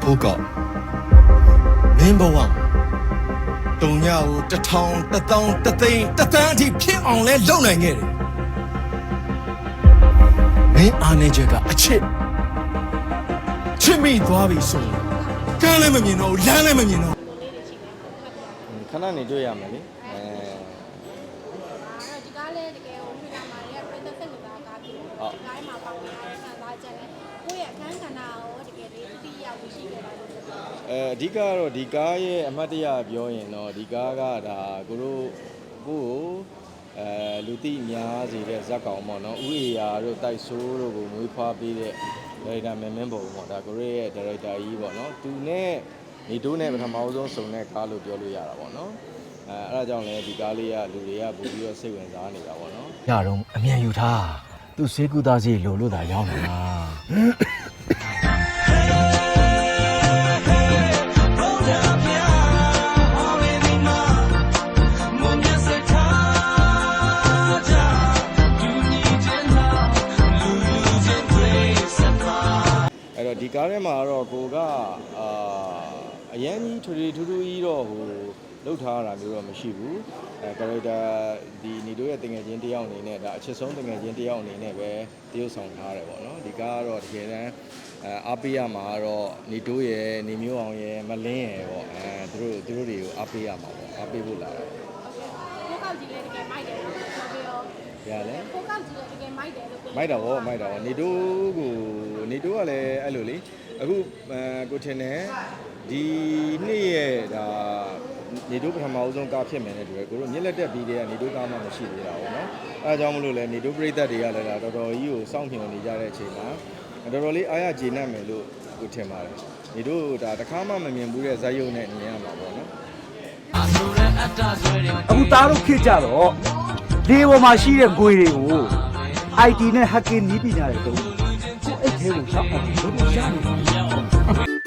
ဟုတ်ကမင်းဘဝတုံညာကို1000 1000 1000သိန်း10သန်းအထိဖြစ်အောင်လဲလုပ်နိုင်ခဲ့တယ်မင်းအားနေချက်ကအချစ်ချစ်မိသွားပြီဆိုရင်ကမ်းလည်းမမြင်တော့ဘူးလမ်းလည်းမမြင်တော့ ခဏနေတွေ့ရမယ်လေဒီကားလေးတကယ်ကိုမိသားမာရဲ့ပြည်သက်စိတ်ကကားပြီးကားမှာပေါဝင်ရတဲ့ခံစားချက်နဲ့ကိုယ့်ရဲ့အခန်းကဏ္ဍကိုတကယ်လေးသိရဖို့ရှိခဲ့ပါလို့ပြောတယ်အဓိကတော့ဒီကားရဲ့အမှတ်တရပြောရင်တော့ဒီကားကဒါကိုတို့ကိုလူသိများစေတဲ့ဇက်ကောင်ပေါ့နော်ဥအေယာတို့တိုက်ဆိုးတို့ကိုမွေးဖွားပေးတဲ့ဒါရိုက်တာမင်းမင်းပုံပေါ့ဒါကိုတို့ရဲ့ဒါရိုက်တာကြီးပေါ့နော်သူနဲ့နေတိုးနဲ့ပထမဆုံးစုံတဲ့ကားလို့ပြောလို့ရတာပေါ့နော်အဲ့ဒါကြောင့်လည်းဒီကားလေးကလူတွေကပို့ပြီးတော့စိတ်ဝင်စားနေတာပေါ့နော်ရတော့အမြန်ယူထားသူစေကူသားစီလိုလို့သာရောက်နေတာအဲ့တော့ဒီကားထဲမှာတော့ကိုကအရန်ကြီးထူထူကြီးတော့ဟိုလှုပ်ထားတာမျိုးတော့မရှိဘူးကာရက်တာဒီနေတို့ရဲ့တငယ်ချင်းတယောက်အနေနဲ့ဒါအချစ်ဆုံးတငယ်ချင်းတယောက်အနေနဲ့ပဲတရုပ်ဆောင်ထားတယ်ပေါ့နော်ဒီကားကတော့တကယ်တမ်းအားပေးရမှာတော့နေတို့ရဲ့နေမျိုးအောင်ရဲ့မလင်းရဲ့ပေါ့သူတို့တွေကိုအားပေးရမှာပေါ့အားပေးဖို့လာတယ်ကိုကောက်ကြီးလည်းတကယ်မိုက်တယ်လို့ပြောပြီးတော့ရလဲကိုကောက်ကြီးလည်းတကယ်မိုက်တယ်လို့မိုက်တာဗောနေတို့ကလည်းအဲ့လိုလေအခုကိုထင်တယ်ဒီနေ့ရဲ့ဒါနေတို့ပထမအဆုံးကားဖြစ်မယ်နဲ့တူတယ်ကိုတို့မြက်လက်တက်ပြီးတဲ့ကနေတို့ကားမှမရှိသေးတာပေါ့နော်အဲဒါကြောင့်မလို့လဲနေတို့ပြည်သက်တွေကလည်းဒါတော်တော်ကြီးကိုစောင့်မျှော်နေကြတဲ့အချိန်မှာတော်တော်လေးအားရကျေနပ်မယ်လို့ကိုထင်ပါတယ်နေတို့ဒါတစ်ခါမှမမြင်ဘူးတဲ့ဇာတ်ရုပ်နဲ့မြင်ရမှာပေါ့နော်အခုသားတို့ခေတ်ကြတော့ဒီပေါ်မှာရှိတဲ့ဂွေတွေကို IT နဲ့ hacking နည်းပညာတွေတော့ကိုအိတ်သေးကိုရှောက်အောင်လုပ်လို့ရတယ်